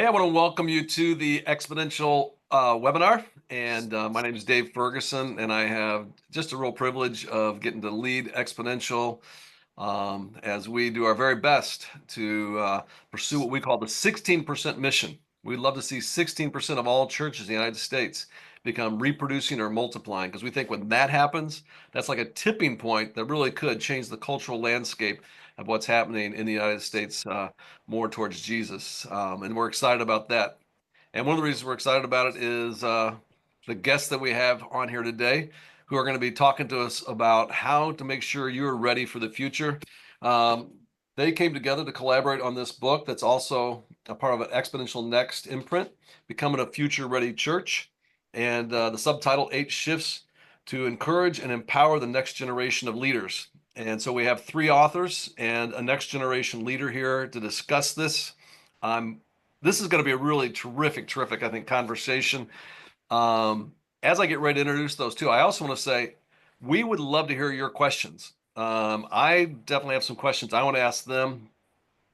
Hey, I want to welcome you to the Exponential webinar. And my name is Dave Ferguson, and I have just a real privilege of getting to lead Exponential as we do our very best to pursue what we call the 16% mission. We'd love to see 16% of all churches in the United States become reproducing or multiplying, because we think when that happens, that's like a tipping point that really could change the cultural landscape of what's happening in the United States more towards Jesus. And we're excited about that. And one of the reasons we're excited about it is the guests that we have on here today who are going to be talking to us about how to make sure you're ready for the future. Um, they came together to collaborate on this book that's also a part of an Exponential Next imprint, Becoming a Future Ready Church. And the subtitle, Eight Shifts to Encourage and Empower the Next Generation of Leaders. And so we have three authors and a next generation leader here to discuss this. This is going to be a really terrific, I think, conversation. As I get ready to introduce those two, I also want to say we would love to hear your questions. I definitely have some questions I want to ask them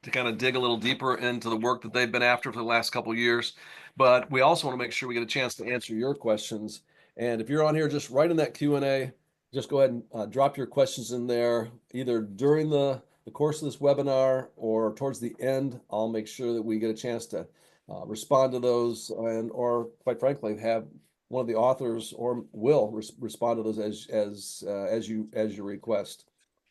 to kind of dig a little deeper into the work that they've been after for the last couple of years. But we also want to make sure we get a chance to answer your questions. And if you're on here, just write in that Q&A. Just go ahead and drop your questions in there, either during the course of this webinar or towards the end. I'll make sure that we get a chance to respond to those, and or quite frankly, have one of the authors or will respond to those as you request.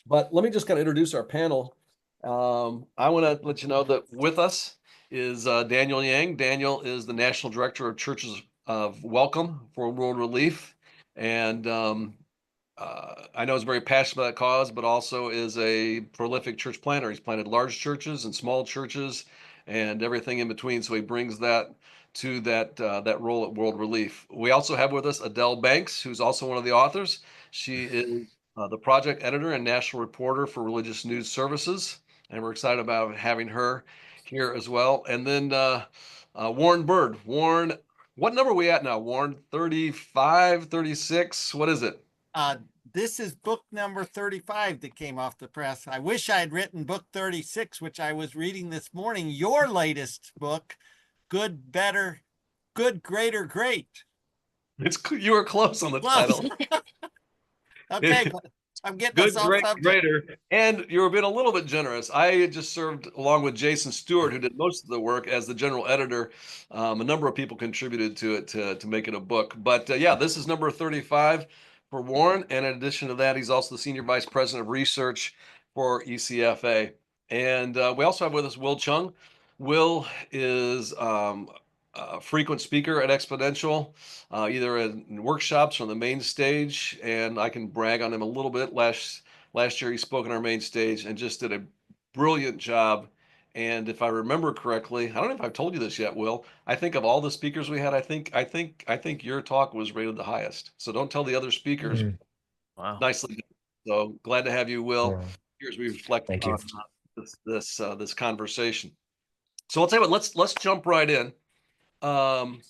But let me just kind of introduce our panel. I want to let you know that with us is Daniel Yang. Daniel is the National Director of Churches of Welcome for World Relief. And I know he's very passionate about that cause, but also is a prolific church planter. He's planted large churches and small churches and everything in between. So he brings that to that role at World Relief. We also have with us Adelle Banks, who's also one of the authors. She is the project editor and national reporter for Religious News Services, and we're excited about having her here as well. And then Warren Bird. Warren, what number are we at now, Warren? 35, 36? What is it? Uh, this is book number 35 that came off the press. I wish I had written book 36, which I was reading this morning. Your latest book, Good, Better, Good, Greater, Great. You were close on the Close. title. Okay, I'm getting us Good, off great, subject. greater. And you were being a little bit generous. I just served along with Jason Stewart, who did most of the work as the general editor. A number of people contributed to it to make it a book. But yeah, this is number 35 for Warren. And in addition to that, he's also the Senior Vice President of Research for ECFA. And we also have with us Will Chung. Will is a frequent speaker at Exponential, either in workshops or on the main stage, and I can brag on him a little bit. Last year he spoke on our main stage and just did a brilliant job. And if I remember correctly, I don't know if I've told you this yet, Will. I think of all the speakers we had, I think your talk was rated the highest. So don't tell the other speakers. Wow. Nicely done. So glad to have you, Will. Yeah. Here as we reflect Thank you. on this conversation. So I'll tell you what. Let's jump right in. Um,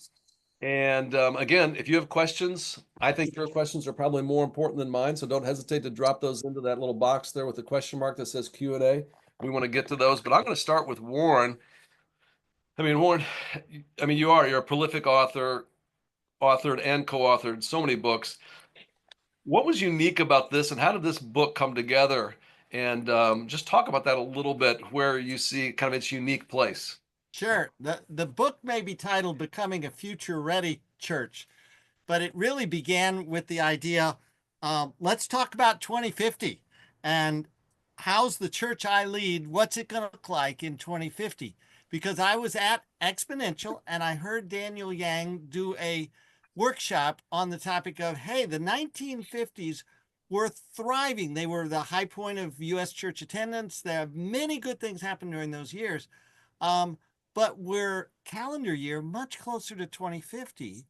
and again, if you have questions, I think your questions are probably more important than mine. So don't hesitate to drop those into that little box there with the question mark that says Q&A. We want to get to those, but I'm going to start with Warren. I mean, Warren, you're a prolific author, authored and co-authored so many books. What was unique about this, and how did this book come together? And just talk about that a little bit, where you see kind of its unique place. Sure. The book may be titled Becoming a Future Ready Church, but it really began with the idea, let's talk about 2050 and how's the church I lead, what's it going to look like in 2050? Because I was at Exponential and I heard Daniel Yang do a workshop on the topic of, hey, the 1950s were thriving. They were the high point of U.S. church attendance. There have many good things happened during those years. But we're calendar year much closer to 2050.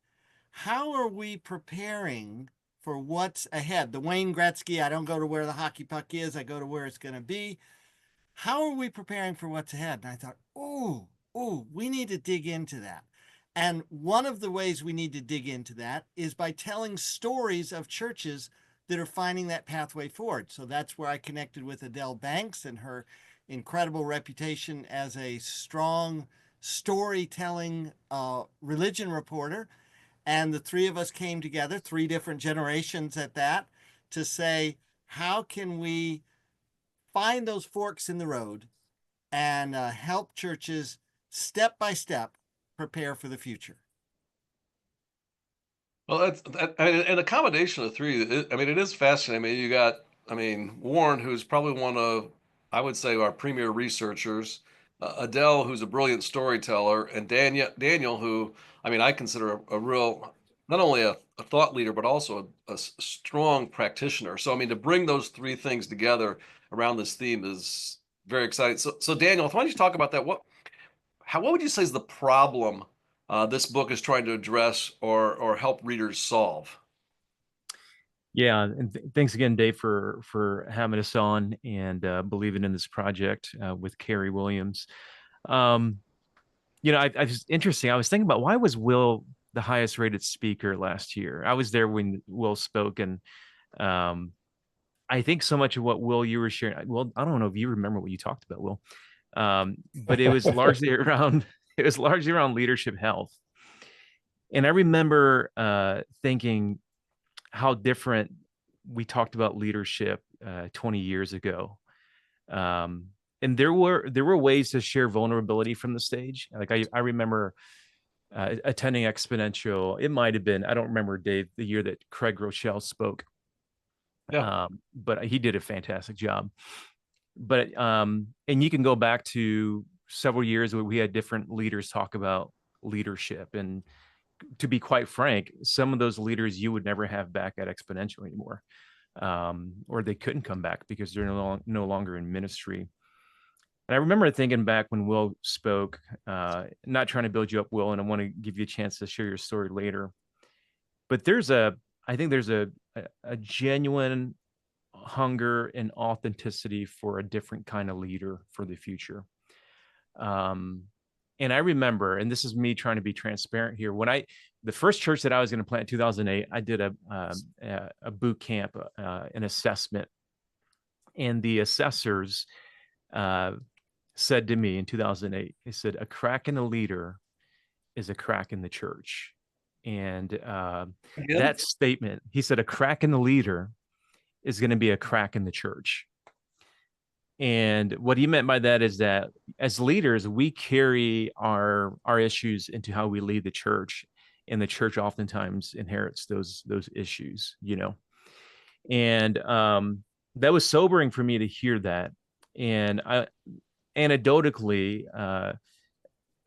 How are we preparing for what's ahead? The Wayne Gretzky, I don't go to where the hockey puck is, I go to where it's going to be. How are we preparing for what's ahead? And I thought, we need to dig into that. And one of the ways we need to dig into that is by telling stories of churches that are finding that pathway forward. So that's where I connected with Adelle Banks and her incredible reputation as a strong storytelling religion reporter. And the three of us came together, three different generations at that, to say, how can we find those forks in the road and help churches step by step prepare for the future? Well, I mean, and a combination of three. I mean, it is fascinating. I mean, you got, I mean, Warren, who's probably one of, I would say, our premier researchers. Adele, who's a brilliant storyteller, and Daniel, who, I mean, I consider a real, not only a thought leader, but also a strong practitioner. So, I mean, to bring those three things together around this theme is very exciting. So Daniel, why don't you talk about that? What would you say is the problem this book is trying to address or help readers solve? Yeah, and thanks again, Dave, for having us on and believing in this project with Carrie Williams. Um, I was interesting. I was thinking about, why was Will the highest rated speaker last year? I was there when Will spoke, and um, I think so much of what, Will, you were sharing. Well, I don't know if you remember what you talked about, Will, but it was largely around leadership health. And I remember thinking how different we talked about leadership 20 years ago. Um, and there were ways to share vulnerability from the stage. Like I remember attending Exponential. It might have been, I don't remember, Dave, the year that Craig Rochelle spoke. Yeah. But he did a fantastic job. But and you can go back to several years where we had different leaders talk about leadership. And to be quite frank, some of those leaders you would never have back at Exponential anymore, or they couldn't come back because they're no longer in ministry. And I remember thinking back when Will spoke, not trying to build you up, Will, and I want to give you a chance to share your story later. But I think there's a genuine hunger and authenticity for a different kind of leader for the future. Um, and I remember, and this is me trying to be transparent here, the first church that I was going to plant in 2008, I did a boot camp, an assessment, and the assessors said to me in 2008, they said, a crack in a leader is a crack in the church. And Again? that statement, he said, a crack in the leader is going to be a crack in the church. And what he meant by that is that as leaders, we carry our issues into how we lead the church, and the church oftentimes inherits those issues, And that was sobering for me to hear that. And anecdotally,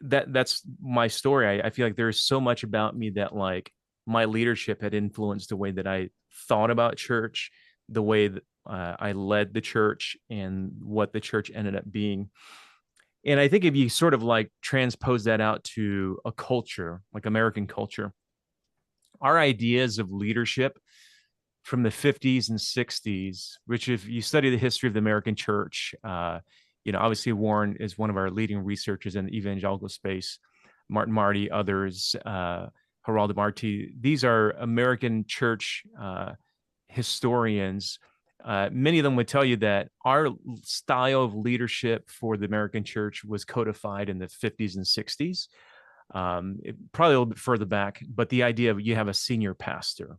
that's my story. I feel like there's so much about me that, like, my leadership had influenced the way that I thought about church, the way that I led the church, and what the church ended up being. And I think if you sort of like transpose that out to a culture, like American culture, our ideas of leadership from the 50s and 60s, which, if you study the history of the American church, obviously Warren is one of our leading researchers in the evangelical space, Martin Marty, others, Geraldo Marti. These are American church historians. Many of them would tell you that our style of leadership for the American church was codified in the 50s and 60s, probably a little bit further back, but the idea of you have a senior pastor,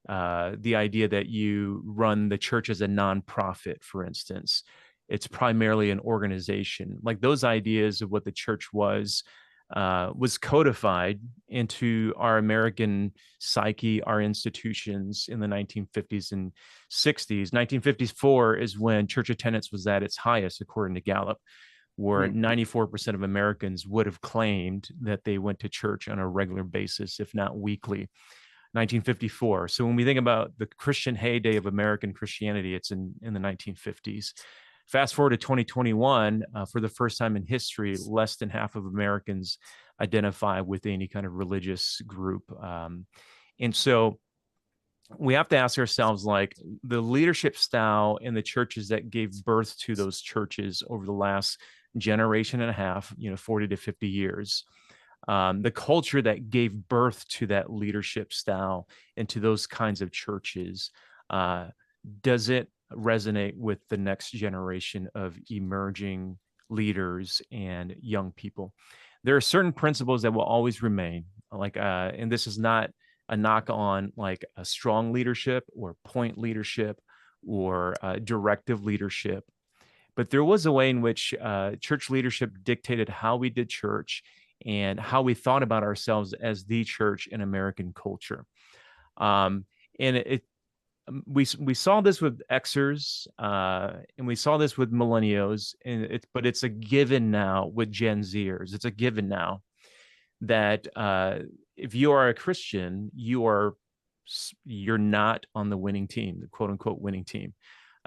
the idea that you run the church as a nonprofit, for instance. It's primarily an organization. Like, those ideas of what the church was codified into our American psyche, our institutions in the 1950s and 60s. 1954 is when church attendance was at its highest, according to Gallup, where 94% of Americans would have claimed that they went to church on a regular basis, if not weekly. 1954. So when we think about the Christian heyday of American Christianity, it's in the 1950s. Fast forward to 2021, for the first time in history, less than half of Americans identify with any kind of religious group. And so we have to ask ourselves, like, the leadership style in the churches that gave birth to those churches over the last generation and a half, 40 to 50 years, the culture that gave birth to that leadership style and to those kinds of churches, does it resonate with the next generation of emerging leaders and young people? there are certain principles that will always remain. Like, and this is not a knock on like a strong leadership or point leadership or directive leadership, but there was a way in which church leadership dictated how we did church and how we thought about ourselves as the church in American culture. Um, and we saw this with Xers, and we saw this with millennials, but it's a given now with Gen Zers. It's a given now that if you are a Christian, you're not on the winning team, the quote unquote winning team.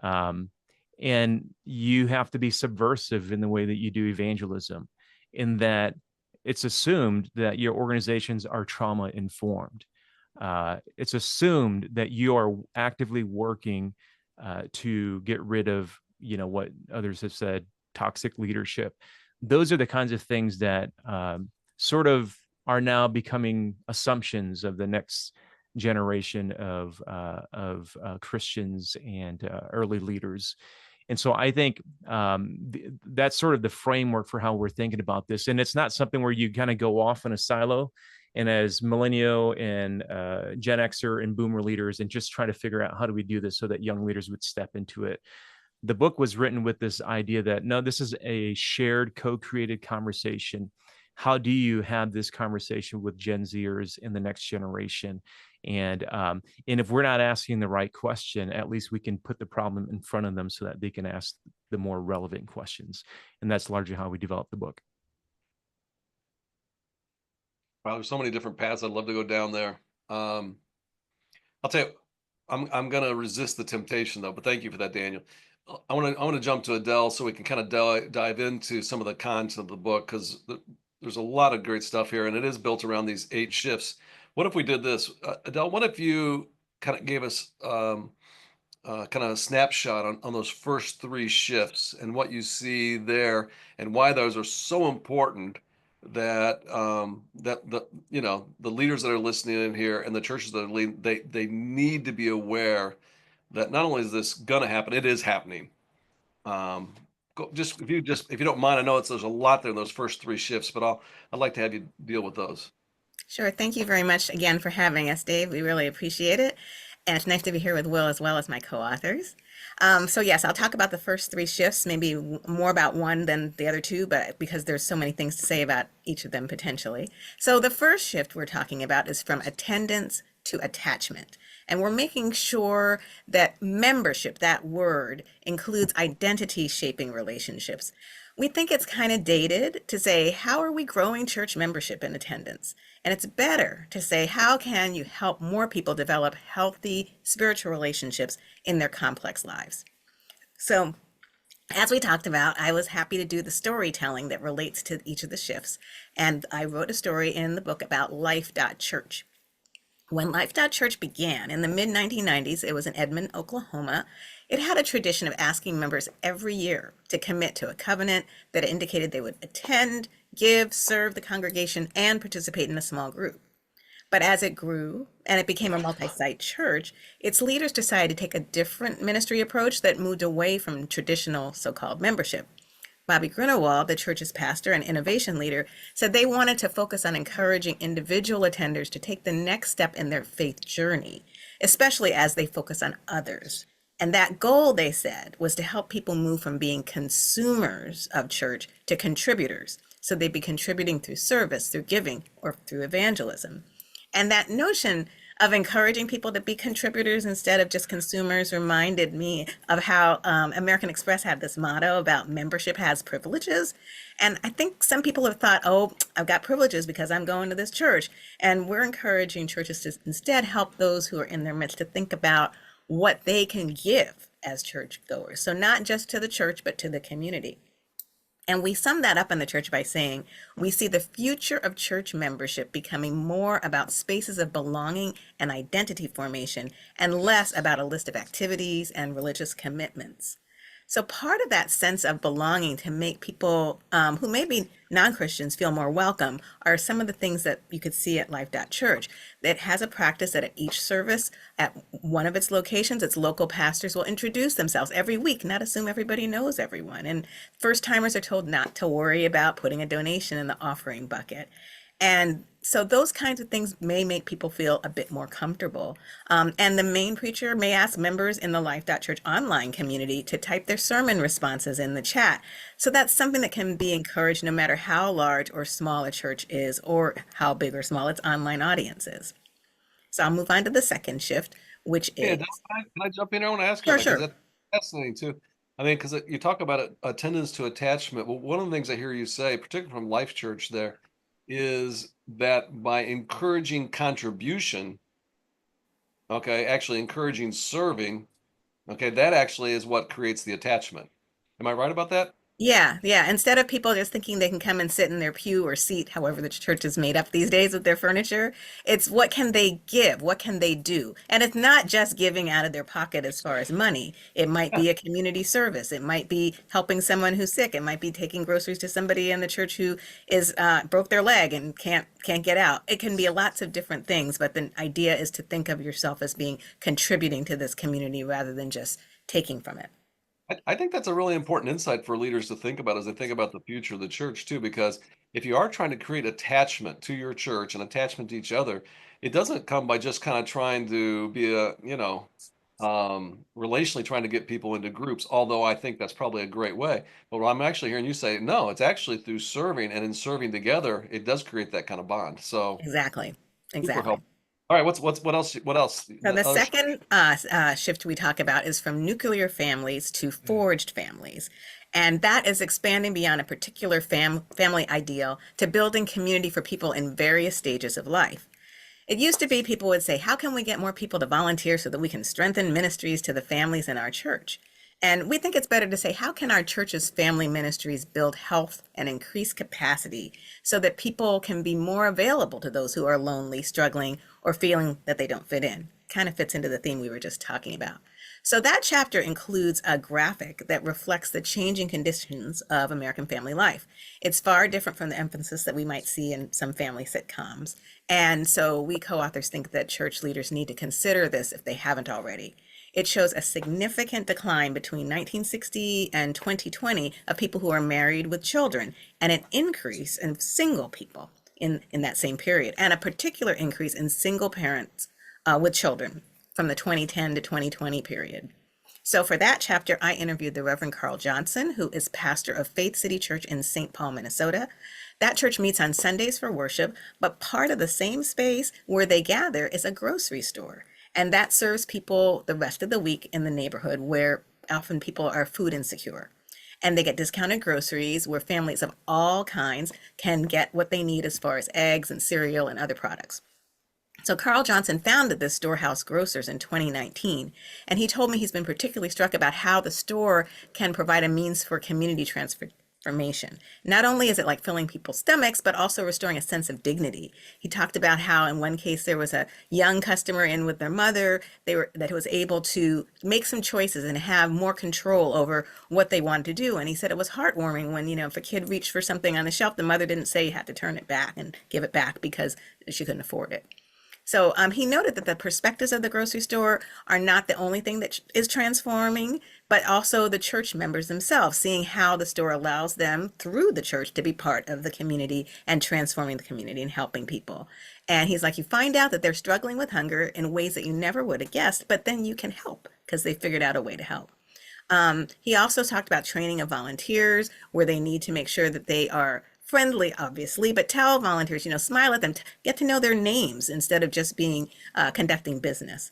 And you have to be subversive in the way that you do evangelism, in that it's assumed that your organizations are trauma informed. It's assumed that you are actively working to get rid of, what others have said, toxic leadership. Those are the kinds of things that sort of are now becoming assumptions of the next generation of Christians and early leaders. And so I think that's sort of the framework for how we're thinking about this. And it's not something where you kind of go off in a silo and as millennial and Gen Xer and boomer leaders and just try to figure out how do we do this so that young leaders would step into it. The book was written with this idea that, no, this is a shared, co-created conversation. How do you have this conversation with Gen Zers in the next generation? And if we're not asking the right question, at least we can put the problem in front of them so that they can ask the more relevant questions. And that's largely how we developed the book. Wow, there's so many different paths I'd love to go down there. I'll tell you, I'm gonna resist the temptation though, but thank you for that, Daniel. I want to jump to Adelle so we can kind of dive into some of the content of the book, because there's a lot of great stuff here, and it is built around these 8 shifts. What if we did this, Adelle? What if you kind of gave us kind of a snapshot on those first 3 shifts and what you see there, and why those are so important, that that the leaders that are listening in here and the churches that are leading, they need to be aware that not only is this going to happen, it is happening. Just if you don't mind, I know there's a lot there in those first 3 shifts, but I'd like to have you deal with those. Sure. Thank you very much again for having us, Dave. We really appreciate it. And it's nice to be here with Will as well as my co-authors. So yes, I'll talk about the first 3 shifts, maybe more about one than the other 2, but because there's so many things to say about each of them potentially. So the first shift we're talking about is from attendance to attachment. And we're making sure that membership, that word, includes identity shaping relationships. We think it's kind of dated to say, how are we growing church membership and attendance? And it's better to say, how can you help more people develop healthy spiritual relationships in their complex lives? So, as we talked about, I was happy to do the storytelling that relates to each of the shifts. And I wrote a story in the book about Life.Church. When Life.Church began in the mid-1990s, it was in Edmond, Oklahoma. It had a tradition of asking members every year to commit to a covenant that indicated they would attend, give, serve the congregation, and participate in a small group. But as it grew and it became a multi-site church, its leaders decided to take a different ministry approach that moved away from traditional so-called membership. Bobby Grunewald, the church's pastor and innovation leader, said they wanted to focus on encouraging individual attenders to take the next step in their faith journey, especially as they focus on others. And that goal, they said, was to help people move from being consumers of church to contributors. So they'd be contributing through service, through giving, or through evangelism. And that notion of encouraging people to be contributors instead of just consumers reminded me of how American Express had this motto about membership has privileges. And I think some people have thought, oh, I've got privileges because I'm going to this church. And we're encouraging churches to instead help those who are in their midst to think about what they can give as churchgoers. So not just to the church, but to the community. And we sum that up in the church by saying, we see the future of church membership becoming more about spaces of belonging and identity formation and less about a list of activities and religious commitments. So part of that sense of belonging to make people who may be non-Christians feel more welcome are some of the things that you could see at Life.Church. It has a practice that at each service at one of its locations, its local pastors will introduce themselves every week, not assume everybody knows everyone. And first timers are told not to worry about putting a donation in the offering bucket. And so those kinds of things may make people feel a bit more comfortable. And the main preacher may ask members in the Life.Church online community to type their sermon responses in the chat. So that's something that can be encouraged no matter how large or small a church is, or how big or small its online audience is. So I'll move on to the second shift, which Yeah, is, can I jump in there? I want to ask you sure, that because sure. that's fascinating too. I mean, because you talk about a attendance to attachment. Well, one of the things I hear you say, particularly from Life Church, there is that by encouraging contribution, okay, actually encouraging serving, okay, that actually is what creates the attachment. Am I right about that? Yeah, yeah. Instead of people just thinking they can come and sit in their pew or seat, however the church is made up these days with their furniture, it's what can they give? What can they do? And it's not just giving out of their pocket as far as money. It might be a community service. It might be helping someone who's sick. It might be taking groceries to somebody in the church who is broke their leg and can't get out. It can be lots of different things, but the idea is to think of yourself as being contributing to this community rather than just taking from it. I think that's a really important insight for leaders to think about as they think about the future of the church too, because if you are trying to create attachment to your church and attachment to each other, it doesn't come by just kind of trying to be relationally trying to get people into groups, although I think that's probably a great way. But what I'm actually hearing you say, no, it's actually through serving, and in serving together, it does create that kind of bond. So Exactly. super Exactly. helpful. All right, what else? What else? So The the other second shift we talk about is from nuclear families to forged families. And that is expanding beyond a particular family ideal to building community for people in various stages of life. It used to be people would say, how can we get more people to volunteer so that we can strengthen ministries to the families in our church? And we think it's better to say, how can our church's family ministries build health and increase capacity so that people can be more available to those who are lonely, struggling, or feeling that they don't fit in? Kind of fits into the theme we were just talking about. So that chapter includes a graphic that reflects the changing conditions of American family life. It's far different from the emphasis that we might see in some family sitcoms. And so we co-authors think that church leaders need to consider this if they haven't already. It shows a significant decline between 1960 and 2020 of people who are married with children, and an increase in single people in that same period, and a particular increase in single parents with children from the 2010 to 2020 period. So for that chapter, I interviewed the Reverend Carl Johnson, who is pastor of Faith City Church in St. Paul, Minnesota. That church meets on Sundays for worship, but part of the same space where they gather is a grocery store. And that serves people the rest of the week in the neighborhood where often people are food insecure. And they get discounted groceries where families of all kinds can get what they need as far as eggs and cereal and other products. So Carl Johnson founded this Storehouse Grocers in 2019, and he told me he's been particularly struck about how the store can provide a means for community transformation. Not only is it like filling people's stomachs, but also restoring a sense of dignity. He talked about how in one case there was a young customer in with their mother, that was able to make some choices and have more control over what they wanted to do. And he said it was heartwarming when, if a kid reached for something on the shelf, the mother didn't say you had to turn it back and give it back because she couldn't afford it. So he noted that the perspectives of the grocery store are not the only thing that is transforming, but also the church members themselves, seeing how the store allows them through the church to be part of the community and transforming the community and helping people. And he's like, you find out that they're struggling with hunger in ways that you never would have guessed, but then you can help because they figured out a way to help. He also talked about training of volunteers where they need to make sure that they are friendly, obviously, but tell volunteers, smile at them, get to know their names instead of just being conducting business.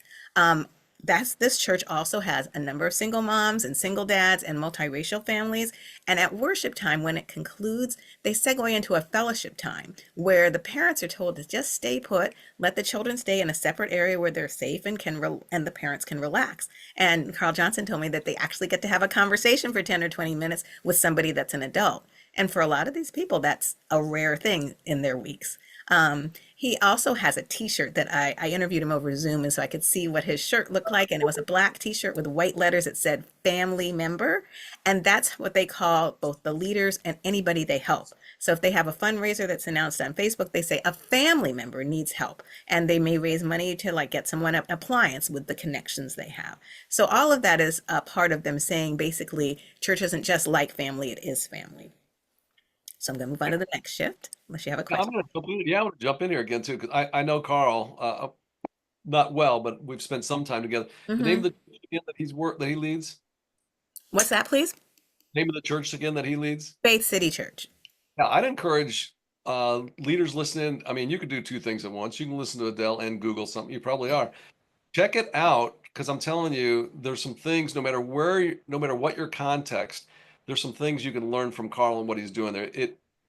This church also has a number of single moms and single dads and multiracial families. And at worship time, when it concludes, they segue into a fellowship time where the parents are told to just stay put, let the children stay in a separate area where they're safe and and the parents can relax. And Carl Johnson told me that they actually get to have a conversation for 10 or 20 minutes with somebody that's an adult. And for a lot of these people, that's a rare thing in their weeks. He also has a t-shirt that I interviewed him over Zoom, and so I could see what his shirt looked like. And it was a black t-shirt with white letters that said family member. And that's what they call both the leaders and anybody they help. So if they have a fundraiser that's announced on Facebook, they say a family member needs help. And they may raise money to like get someone an appliance with the connections they have. So all of that is a part of them saying basically church isn't just like family, it is family. So I'm going to move on to the next shift, unless you have a Yeah, question. I'm gonna jump in here again too, because I know Carl not well, but we've spent some time together. The name of the church again that he leads. What's that, please? Name of the church again that he leads. Faith City Church. Now, I'd encourage leaders listening. I mean, you could do two things at once. You can listen to Adelle and Google something. You probably are. Check it out, because I'm telling you, there's some things. No matter what your context, there's some things you can learn from Carl and what he's doing there.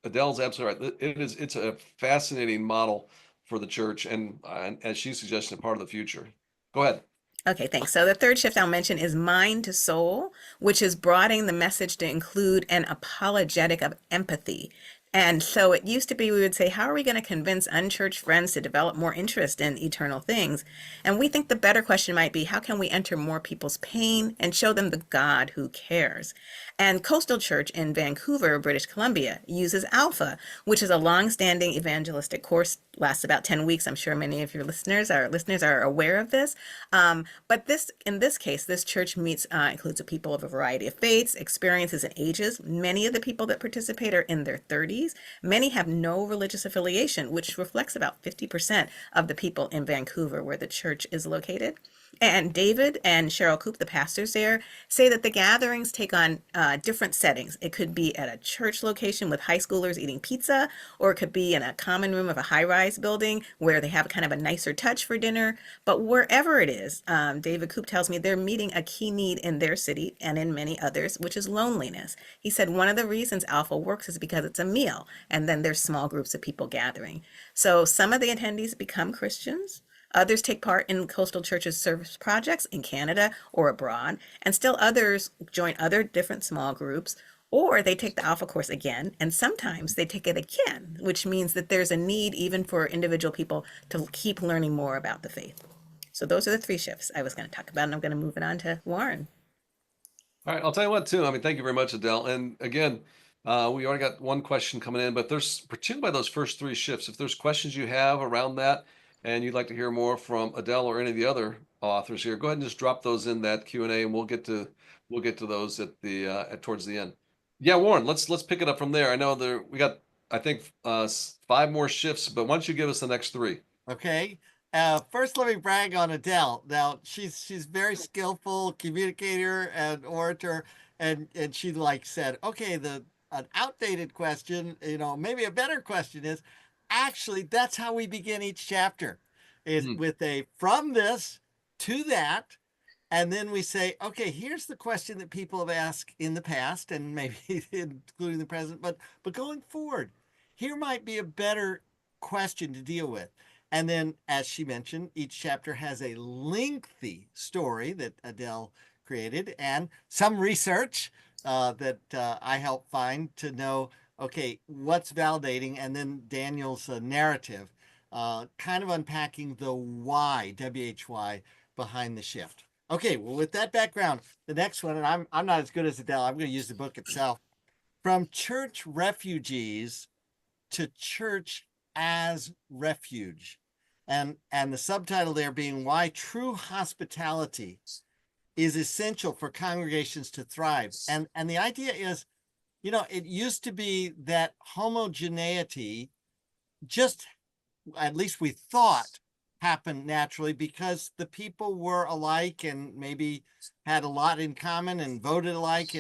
Adele's absolutely right. It's a fascinating model for the church, and as she suggested, part of the future. Go ahead. Okay, thanks. So the third shift I'll mention is mind to soul, which is broadening the message to include an apologetic of empathy. And so it used to be we would say, how are we going to convince unchurched friends to develop more interest in eternal things? And we think the better question might be, how can we enter more people's pain and show them the God who cares? And Coastal Church in Vancouver, British Columbia, uses Alpha, which is a long-standing evangelistic course, lasts about 10 weeks. I'm sure many of your listeners are aware of this. But in this case, this church includes people of a variety of faiths, experiences, and ages. Many of the people that participate are in their 30s. Many have no religious affiliation, which reflects about 50% of the people in Vancouver where the church is located. And David and Cheryl Coop, the pastors there, say that the gatherings take on different settings. It could be at a church location with high schoolers eating pizza, or it could be in a common room of a high-rise building where they have kind of a nicer touch for dinner. But wherever it is, David Coop tells me they're meeting a key need in their city and in many others, which is loneliness. He said one of the reasons Alpha works is because it's a meal, and then there's small groups of people gathering. So some of the attendees become Christians. Others take part in Coastal Church's service projects in Canada or abroad, and still others join other different small groups, or they take the Alpha course again, and sometimes they take it again, which means that there's a need even for individual people to keep learning more about the faith. So those are the three shifts I was going to talk about, and I'm going to move it on to Warren. All right, I'll tell you what too. I mean, thank you very much, Adelle. And again, we already got one question coming in, but there's particularly by those first three shifts. If there's questions you have around that, and you'd like to hear more from Adelle or any of the other authors here, go ahead and just drop those in that Q&A, and we'll get to those towards the end. Yeah, Warren, let's pick it up from there. I know we got I think 5 more shifts, but why don't you give us the next 3? Okay. First, let me brag on Adelle. Now, she's very skillful communicator and orator, and she like said, okay, an outdated question, maybe a better question is, actually, that's how we begin each chapter, is with a from this to that, and then we say, okay, here's the question that people have asked in the past, and maybe including the present, but going forward, here might be a better question to deal with. And then, as she mentioned, each chapter has a lengthy story that Adelle created and some research that I helped find to know, okay, what's validating, and then Daniel's narrative, kind of unpacking the why, WHY, behind the shift. Okay, well, with that background, the next one, and I'm not as good as Adelle, I'm going to use the book itself. From Church Refugees to Church as Refuge. And the subtitle there being Why True Hospitality is Essential for Congregations to Thrive. And the idea is, it used to be that homogeneity just, at least we thought, happened naturally because the people were alike and maybe had a lot in common and voted alike.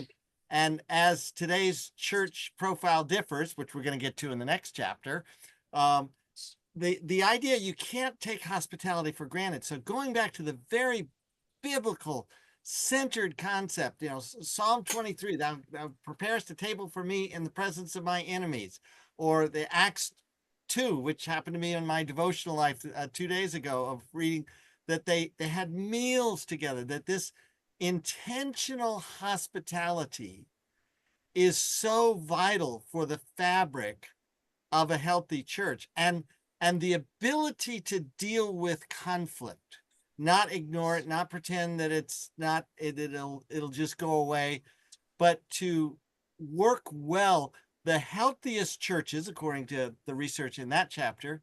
And as today's church profile differs, which we're going to get to in the next chapter, the idea you can't take hospitality for granted. So going back to the very biblical centered concept, Psalm 23, thou preparest a table for me in the presence of my enemies, or the Acts 2, which happened to me in my devotional life 2 days ago of reading, that they had meals together, that this intentional hospitality is so vital for the fabric of a healthy church. And and the ability to deal with conflict, not ignore it, not pretend that it's not, it'll just go away, but to work well. The healthiest churches, according to the research in that chapter,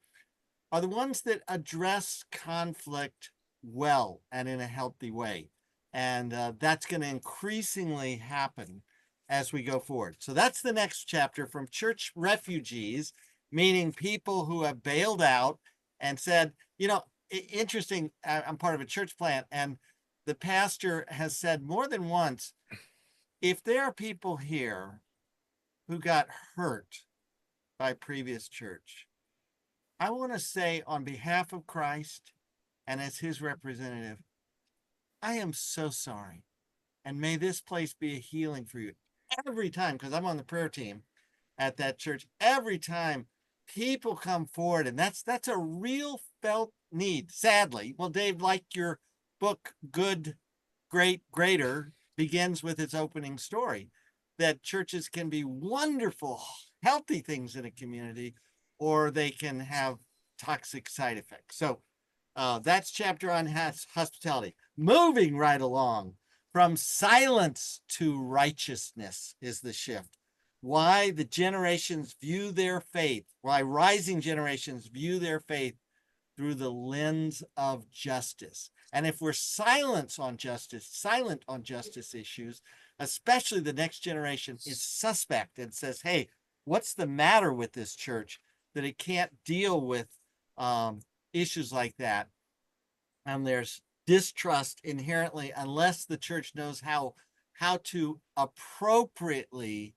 are the ones that address conflict well and in a healthy way. And that's going to increasingly happen as we go forward. So that's the next chapter, from church refugees, meaning people who have bailed out and said, interesting, I'm part of a church plant, and the pastor has said more than once, if there are people here who got hurt by previous church, I want to say, on behalf of Christ and as his representative, I am so sorry. And may this place be a healing for you. Every time, because I'm on the prayer team at that church, every time people come forward, and that's a real felt need, sadly. Well, Dave, like your book, Good, Great, Greater, begins with its opening story, that churches can be wonderful, healthy things in a community, or they can have toxic side effects. So that's chapter on hospitality. Moving right along, from silence to righteousness is the shift. Why the generations view their faith, why rising generations view their faith through the lens of justice. And if we're silent on justice issues, especially the next generation is suspect and says, hey, what's the matter with this church that it can't deal with issues like that? And there's distrust inherently, unless the church knows how to appropriately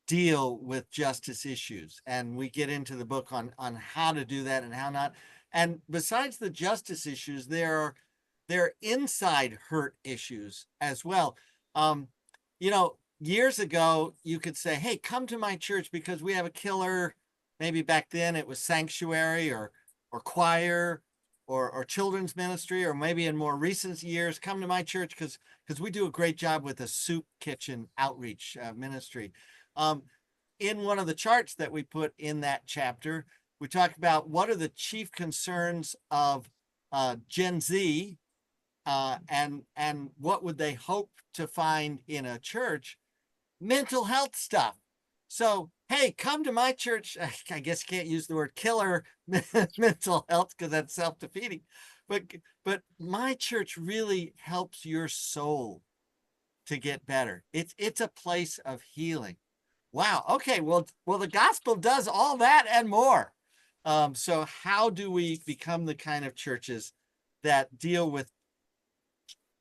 deal with justice issues. And we get into the book on how to do that and how not. And besides the justice issues, there are inside hurt issues as well. Years ago, you could say, hey, come to my church because we have a killer. Maybe back then it was sanctuary or choir or children's ministry, or maybe in more recent years, come to my church because we do a great job with the soup kitchen outreach ministry. In one of the charts that we put in that chapter, we talk about what are the chief concerns of Gen Z, and what would they hope to find in a church? Mental health stuff. So, hey, come to my church. I guess you can't use the word killer mental health because that's self-defeating. But my church really helps your soul to get better. It's a place of healing. Wow. Okay. Well, the gospel does all that and more. So how do we become the kind of churches that deal with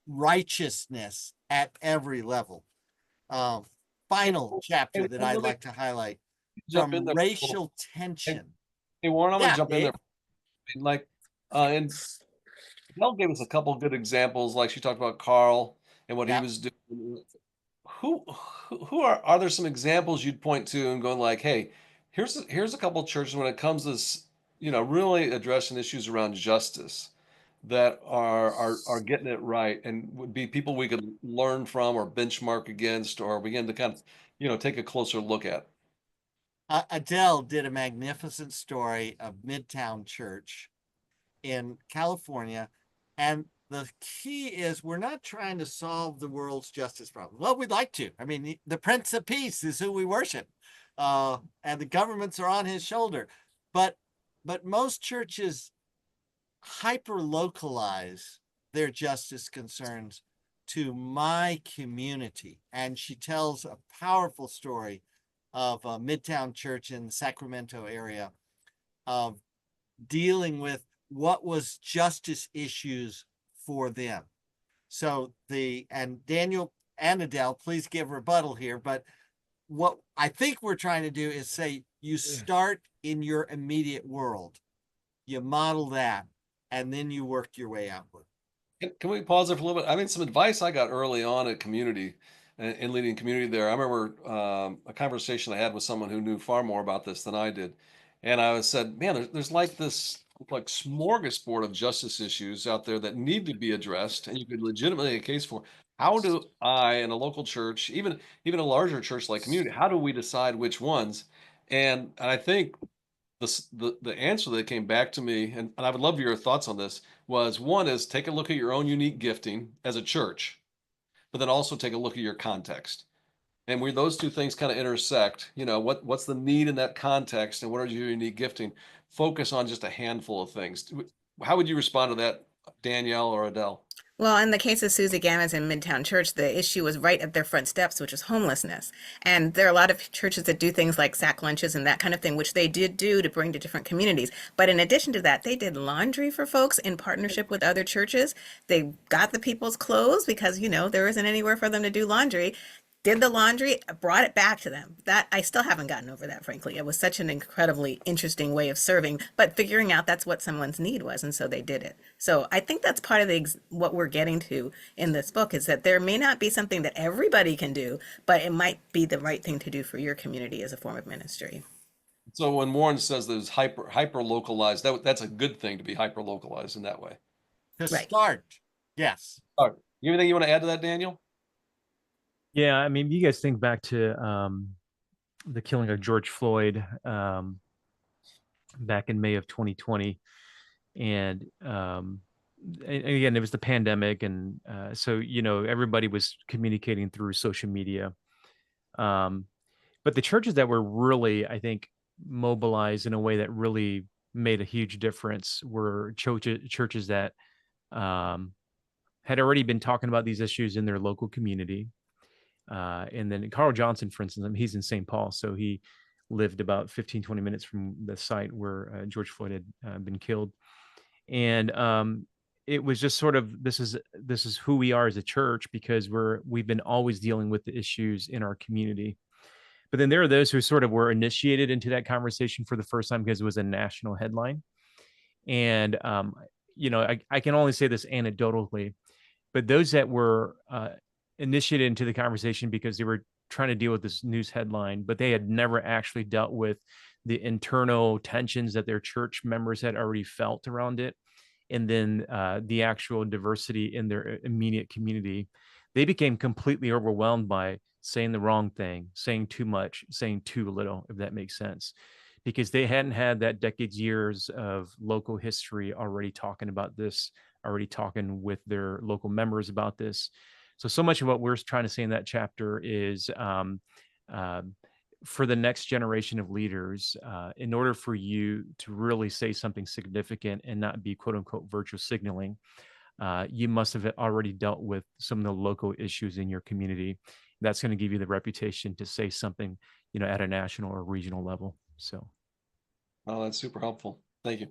righteousness at every level? Final chapter that I'd like to highlight, Jump in from there. racial Hey, tension. hey, Warren, I'm gonna Yeah, jump in Dave. there. Like, and Mel gave us a couple of good examples. Like she talked about Carl and what he Yeah. was doing. Who who are there some examples you'd point to and going like, hey, here's a couple of churches when it comes to this, really addressing issues around justice that are getting it right and would be people we could learn from or benchmark against or begin to kind of, take a closer look at. Adele did a magnificent story of Midtown Church in California. And the key is, we're not trying to solve the world's justice problem. Well, we'd like to. I mean, the Prince of Peace is who we worship, and the governments are on his shoulder. But most churches hyper localize their justice concerns to my community. And she tells a powerful story of a Midtown Church in the Sacramento area of dealing with what was justice issues for them. So and Daniel and Adele, please give rebuttal here, but what I think we're trying to do is say, you start in your immediate world, you model that, and then you work your way outward. Can we pause there for a little bit? I mean, some advice I got early on at community and leading community there. I remember a conversation I had with someone who knew far more about this than I did. And I said, man, there's like this like smorgasbord of justice issues out there that need to be addressed, and you could legitimately make a case for. How do I, in a local church, even a larger church like community, how do we decide which ones? And I think the answer that came back to me, and I would love your thoughts on this, was one is take a look at your own unique gifting as a church, but then also take a look at your context. And where those two things kind of intersect, what's the need in that context and what are your unique gifting? Focus on just a handful of things. How would you respond to that, Danielle or Adele? Well, in the case of Susie Gamma's in Midtown Church, the issue was right at their front steps, which is homelessness. And there are a lot of churches that do things like sack lunches and that kind of thing, which they did do to bring to different communities. But in addition to that, they did laundry for folks in partnership with other churches. They got the people's clothes because, there isn't anywhere for them to do laundry. Did the laundry, brought it back to them. That I still haven't gotten over that, frankly. It was such an incredibly interesting way of serving, but figuring out that's what someone's need was, and so they did it. So I think that's part of what we're getting to in this book is that there may not be something that everybody can do, but it might be the right thing to do for your community as a form of ministry. So when Warren says there's hyper localized, that's a good thing to be hyper localized in that way. To Right. start, yes. All right. Anything you want to add to that, Daniel? Yeah, I mean, you guys think back to the killing of George Floyd back in May of 2020, and again, it was the pandemic, and so everybody was communicating through social media. But the churches that were really, I think, mobilized in a way that really made a huge difference were churches that had already been talking about these issues in their local community. And then Carl Johnson, for instance, he's in St. Paul, so he lived about 15, 20 minutes from the site where George Floyd had been killed. And it was just sort of, this is who we are as a church, because we've been always dealing with the issues in our community. But then there are those who sort of were initiated into that conversation for the first time because it was a national headline. And, I can only say this anecdotally, but those that were initiated into the conversation because they were trying to deal with this news headline, but they had never actually dealt with the internal tensions that their church members had already felt around it. And then the actual diversity in their immediate community, they became completely overwhelmed by saying the wrong thing, saying too much, saying too little, if that makes sense, because they hadn't had that years of local history already talking about this, already talking with their local members about this. So much of what we're trying to say in that chapter is for the next generation of leaders, in order for you to really say something significant and not be quote unquote virtue signaling, you must have already dealt with some of the local issues in your community. That's going to give you the reputation to say something, at a national or regional level. So. Oh, that's super helpful. Thank you.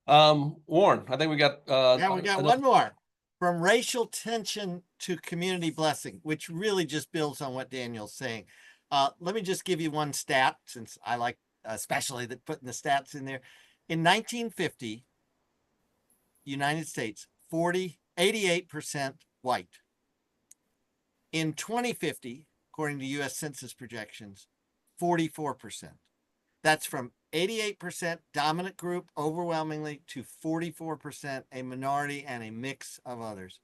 Warren, I think we got we got one more. From racial tension to community blessing, which really just builds on what Daniel's saying. Let me just give you one stat, since I like especially putting the stats in there. In 1950, United States, 88% white. In 2050, according to U.S. Census projections, 44%. That's from 88% dominant group overwhelmingly to 44% a minority and a mix of others.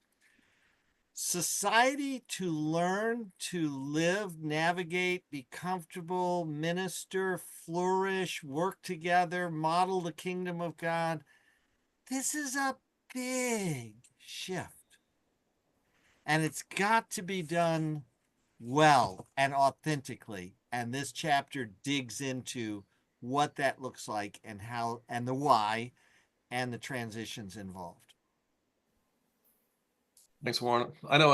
Society to learn to live, navigate, be comfortable, minister, flourish, work together, model the kingdom of God. This is a big shift. And it's got to be done well and authentically. And this chapter digs into what that looks like and how, and the why, and the transitions involved. Thanks, Warren. I know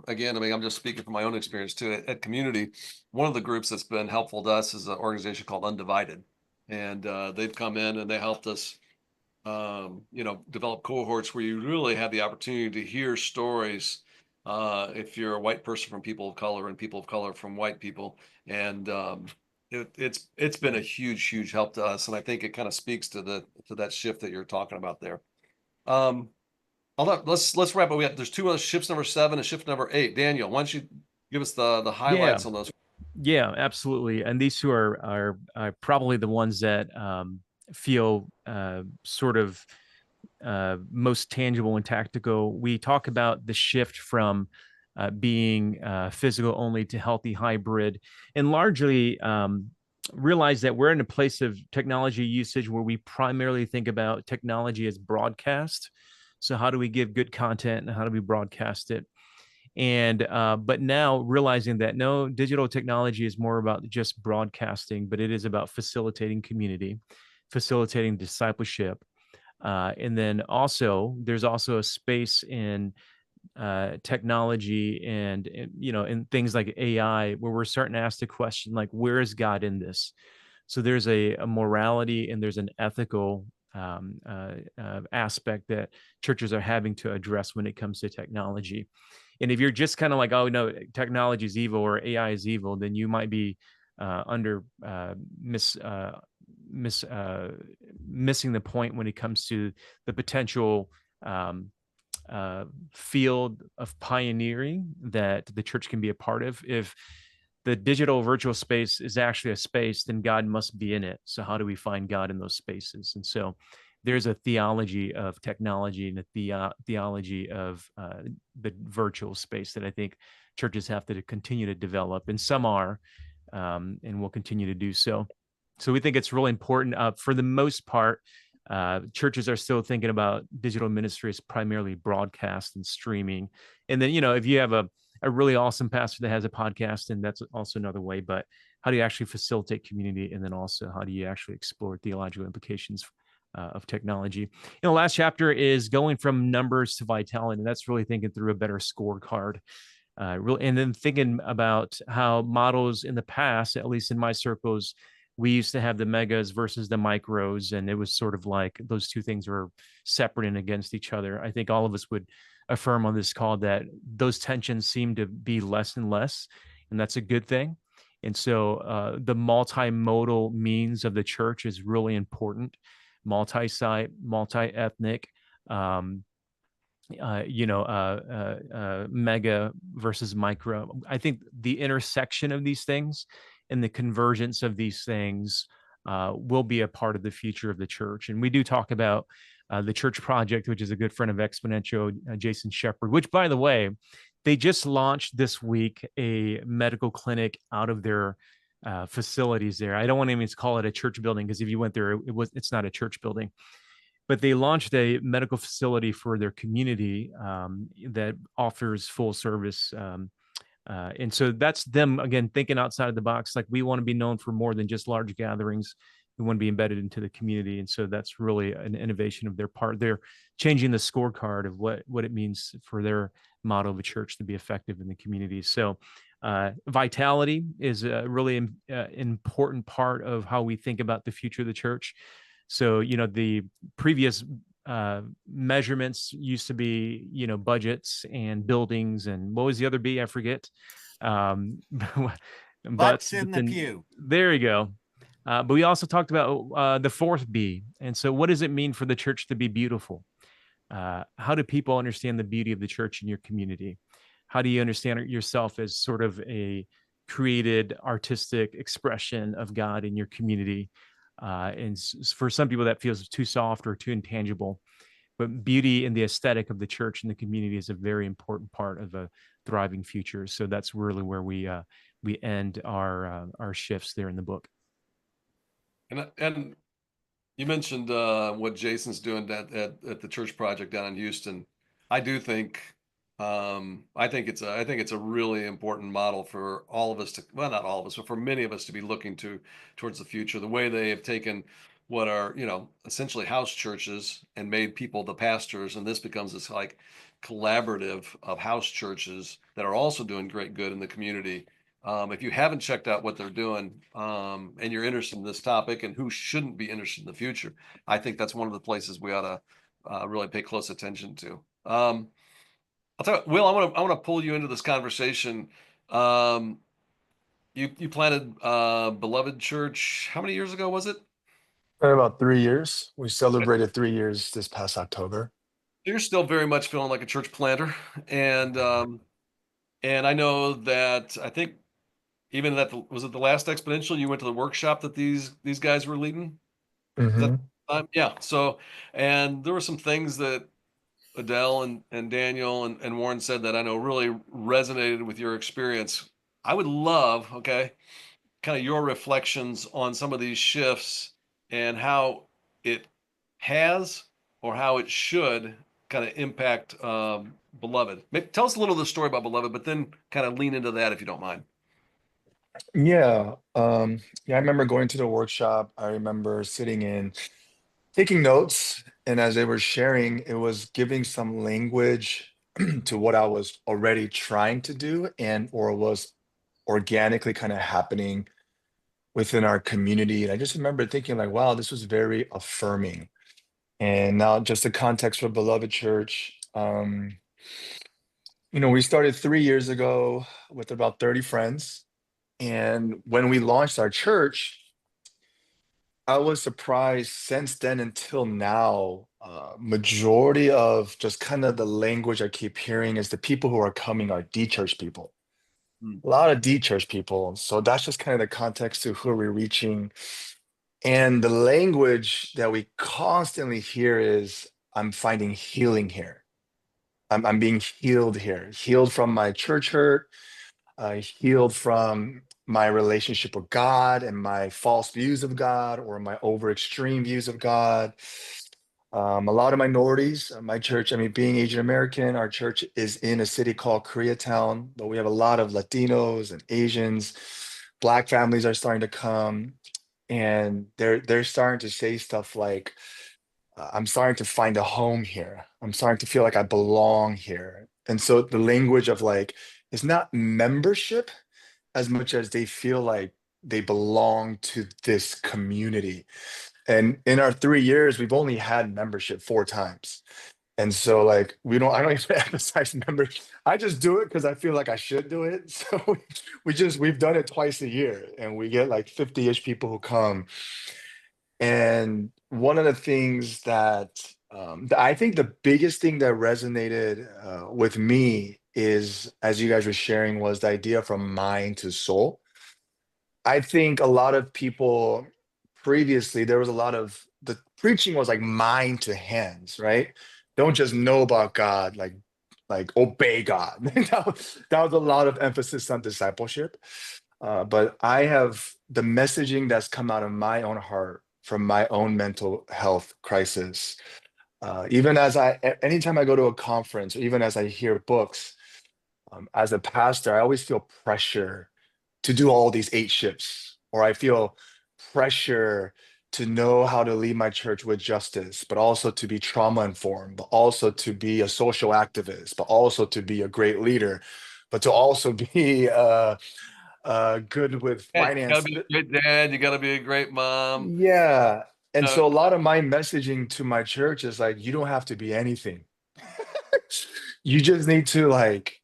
again, I'm just speaking from my own experience too. At Community, one of the groups that's been helpful to us is an organization called Undivided. And they've come in and they helped us, develop cohorts where you really have the opportunity to hear stories. If you're a white person from people of color and people of color from white people. And it's been a huge help to us. And I think it kind of speaks to that shift that you're talking about there. Let's wrap up. There's two other shifts, number 7 and shift number 8. Daniel, why don't you give us the highlights on those? Yeah, absolutely. And these two are probably the ones that feel sort of most tangible and tactical. We talk about the shift from being physical only to healthy hybrid, and largely realize that we're in a place of technology usage where we primarily think about technology as broadcast. So how do we give good content and how do we broadcast it? And but now realizing that no, digital technology is more about just broadcasting, but it is about facilitating community, facilitating discipleship. And then also there's also a space in technology and in things like AI where we're starting to ask the question like, where is God in this? So there's a morality and there's an ethical aspect that churches are having to address when it comes to technology. And if you're just kind of like, oh no, technology is evil or AI is evil, then you might be missing the point when it comes to the potential um, field of pioneering that the church can be a part of. If the digital virtual space is actually a space, then God must be in it. So how do we find God in those spaces? And so there's a theology of technology and a theology of the virtual space that I think churches have to continue to develop, and some are, and will continue to do so. So we think it's really important. For the most part, churches are still thinking about digital ministry as primarily broadcast and streaming. And then, if you have a really awesome pastor that has a podcast, and that's also another way, but how do you actually facilitate community? And then also, how do you actually explore theological implications of technology? The last chapter is going from numbers to vitality. And that's really thinking through a better scorecard. And then thinking about how models in the past, at least in my circles, we used to have the megas versus the micros, and it was sort of like those two things were separate and against each other. I think all of us would affirm on this call that those tensions seem to be less and less, and that's a good thing. And so the multimodal means of the church is really important. Multi-site, multi-ethnic, mega versus micro. I think the intersection of these things and the convergence of these things will be a part of the future of the church. And we do talk about the Church Project, which is a good friend of Exponential, Jason Shepard, which, by the way, they just launched this week a medical clinic out of their facilities there. I don't want to even call it a church building, because if you went there, it's not a church building. But they launched a medical facility for their community that offers full service. And so that's them, again, thinking outside of the box. Like, we want to be known for more than just large gatherings. We want to be embedded into the community. And so that's really an innovation of their part. They're changing the scorecard of what it means for their model of a church to be effective in the community. So vitality is a really important part of how we think about the future of the church. So, the previous measurements used to be, budgets and buildings, and what was the other B? I forget. Butts in the pew. There you go. But we also talked about the fourth B. And so what does it mean for the church to be beautiful? How do people understand the beauty of the church in your community? How do you understand yourself as sort of a created artistic expression of God in your community? And for some people that feels too soft or too intangible, but beauty and the aesthetic of the church and the community is a very important part of a thriving future. So that's really where we end our shifts there in the book. And you mentioned what Jason's doing at the Church Project down in Houston. I do think I think it's a really important model for all of us to, well, not all of us, but for many of us to be looking towards the future. The way they have taken what are, essentially house churches and made people the pastors, and this becomes this like collaborative of house churches that are also doing great good in the community. If you haven't checked out what they're doing, and you're interested in this topic and who shouldn't be interested in the future, I think that's one of the places we ought to really pay close attention to. I'll tell you, Will, I want to pull you into this conversation. You planted Beloved Church. How many years ago was it? About 3 years. We celebrated 3 years this past October. You're still very much feeling like a church planter, and I know that I think even was it the last Exponential you went to the workshop that these guys were leading? Hmm. Yeah. So, and there were some things that Adelle and Daniel and Warren said that I know really resonated with your experience. I would love, okay, kind of your reflections on some of these shifts and how it has or how it should kind of impact Beloved. Tell us a little of the story about Beloved, but then kind of lean into that if you don't mind. Yeah. Yeah, I remember going to the workshop. I remember sitting in, taking notes, and as they were sharing, it was giving some language to what I was already trying to do and or was organically kind of happening within our community. And I just remember thinking like, wow, this was very affirming. And now just the context for Beloved Church. We started 3 years ago with about 30 friends. And when we launched our church, I was surprised since then until now, majority of just kind of the language I keep hearing is the people who are coming are D-church people. Hmm. A lot of D-church people. So that's just kind of the context to who we're reaching. And the language that we constantly hear is, I'm finding healing here. I'm being healed here, healed from my church hurt, healed from my relationship with God and my false views of God or my over extreme views of God. A lot of minorities, my church, I mean, being Asian American, our church is in a city called Koreatown, but we have a lot of Latinos and Asians. Black families are starting to come, and they're starting to say stuff like, I'm starting to find a home here. I'm starting to feel like I belong here. And so the language of like, it's not membership as much as they feel like they belong to this community. And in our 3 years, we've only had membership 4 times. And so like I don't even emphasize membership. I just do it because I feel like I should do it. So we've done it twice a year and we get like 50-ish people who come. And one of the things that I think the biggest thing that resonated with me is, as you guys were sharing, was the idea from mind to soul. I think a lot of people previously, there was a lot of the preaching was like mind to hands, right? Don't just know about God, like obey God. That was a lot of emphasis on discipleship. But I have the messaging that's come out of my own heart from my own mental health crisis. Even anytime I go to a conference, or even as I hear books, as a pastor, I always feel pressure to do all these 8 shifts, or I feel pressure to know how to lead my church with justice, but also to be trauma informed, but also to be a social activist, but also to be a great leader, but to also be good with Yeah, you gotta finance. be a great dad. You gotta be a great mom. Yeah. And Uh, so a lot of my messaging to my church is like, you don't have to be anything. You just need to like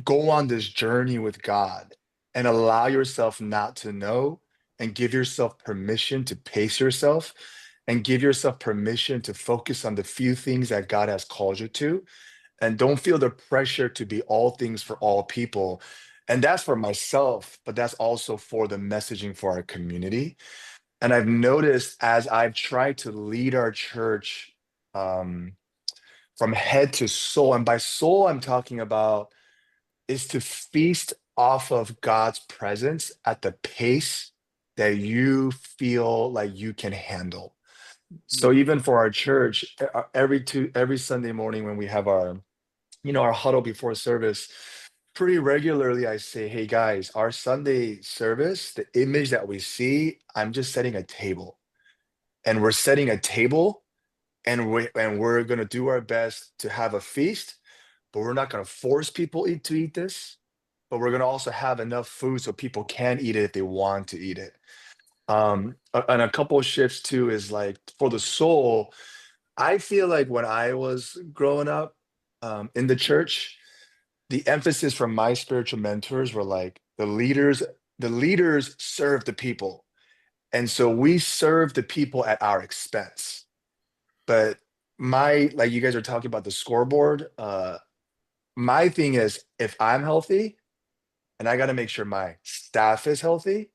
go on this journey with God and allow yourself not to know and give yourself permission to pace yourself and give yourself permission to focus on the few things that God has called you to. And don't feel the pressure to be all things for all people. And that's for myself, but that's also for the messaging for our community. And I've noticed as I've tried to lead our church um, from head to soul, and by soul, I'm talking about is to feast off of God's presence at the pace that you feel like you can handle. So even for our church, every Sunday morning when we have our huddle before service, pretty regularly I say, hey guys, our Sunday service, the image that we see, I'm just setting a table. And we're setting a table and we're gonna do our best to have a feast, but we're not gonna force people to eat this, but we're gonna also have enough food so people can eat it if they want to eat it. And a couple of shifts too is like for the soul, I feel like when I was growing up in the church, the emphasis from my spiritual mentors were like the leaders serve the people. And so we serve the people at our expense. But like you guys are talking about the scoreboard, my thing is if I'm healthy and I got to make sure my staff is healthy,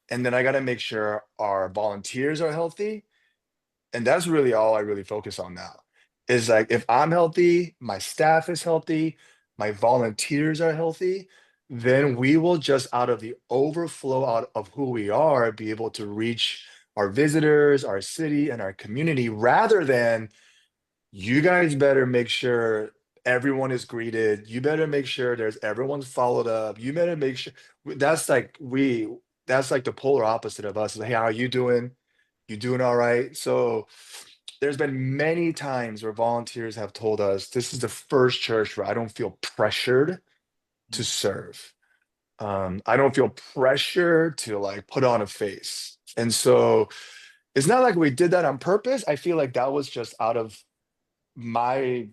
and then I got to make sure our volunteers are healthy. And that's really all I really focus on now is like if I'm healthy, my staff is healthy, my volunteers are healthy, then we will just out of the overflow out of who we are be able to reach our visitors, our city, and our community, rather than you guys better make sure everyone is greeted. You better make sure everyone's followed up. You better make sure that's like that's like the polar opposite of us. Like, hey, how are you doing? You doing all right? So there's been many times where volunteers have told us this is the first church where I don't feel pressured to serve. I don't feel pressure to like put on a face. And so it's not like we did that on purpose. I feel like that was just out of my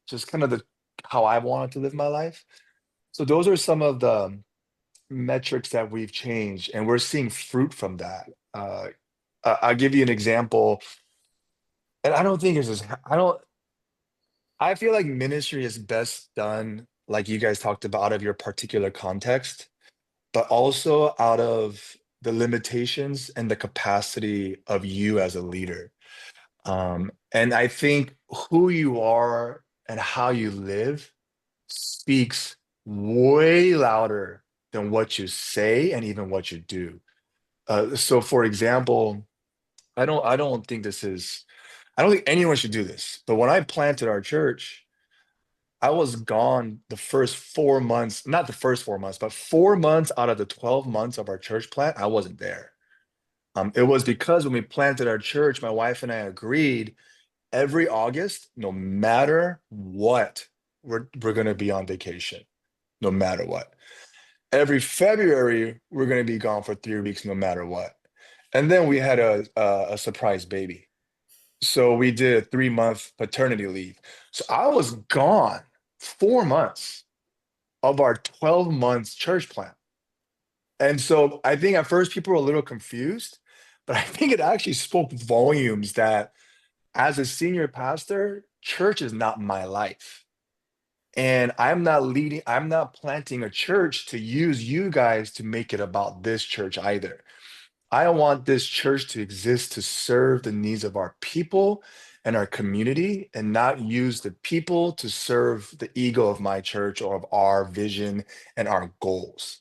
just kind of the how I wanted to live my life. So those are some of the metrics that we've changed, and we're seeing fruit from that. I'll give you an example, and I don't think it's just, I feel like ministry is best done, like you guys talked about, out of your particular context, but also out of the limitations and the capacity of you as a leader. And I think who you are and how you live speaks way louder than what you say and even what you do. So for example, I don't think anyone should do this, but when I planted our church, I was gone the first 4 months, not the first 4 months, but 4 months out of the 12 months of our church plant, I wasn't there. It was because when we planted our church, my wife and I agreed every August, no matter what, we're going to be on vacation, no matter what. Every February, we're going to be gone for 3 weeks, no matter what. And then we had a surprise baby. So we did a 3 month paternity leave. So I was gone 4 months of our 12 months church plan. And so I think at first people were a little confused, but I think it actually spoke volumes that as a senior pastor, church is not my life. And I'm not planting a church to use you guys to make it about this church either. I want this church to exist to serve the needs of our people and our community, and not use the people to serve the ego of my church or of our vision and our goals.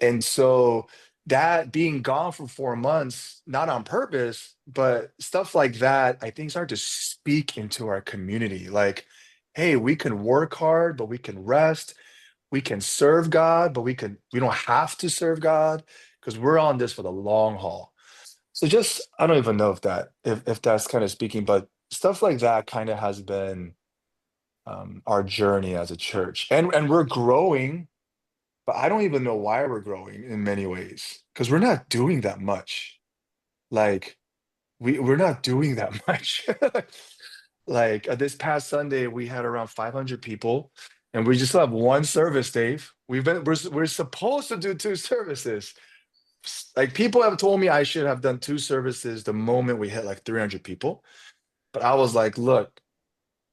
And so that being gone for 4 months, not on purpose, but stuff like that, I think start to speak into our community. Like, hey, we can work hard, but we can rest. We can serve God, but we don't have to serve God because we're on this for the long haul. So just I don't even know if that's kind of speaking, but stuff like that kind of has been our journey as a church. And we're growing, but I don't even know why we're growing in many ways because we're not doing that much. Like we're not doing that much. Like this past Sunday, we had around 500 people, and we just have one service, Dave. We're supposed to do two services. Like people have told me I should have done two services the moment we hit like 300 people, but I was like, look,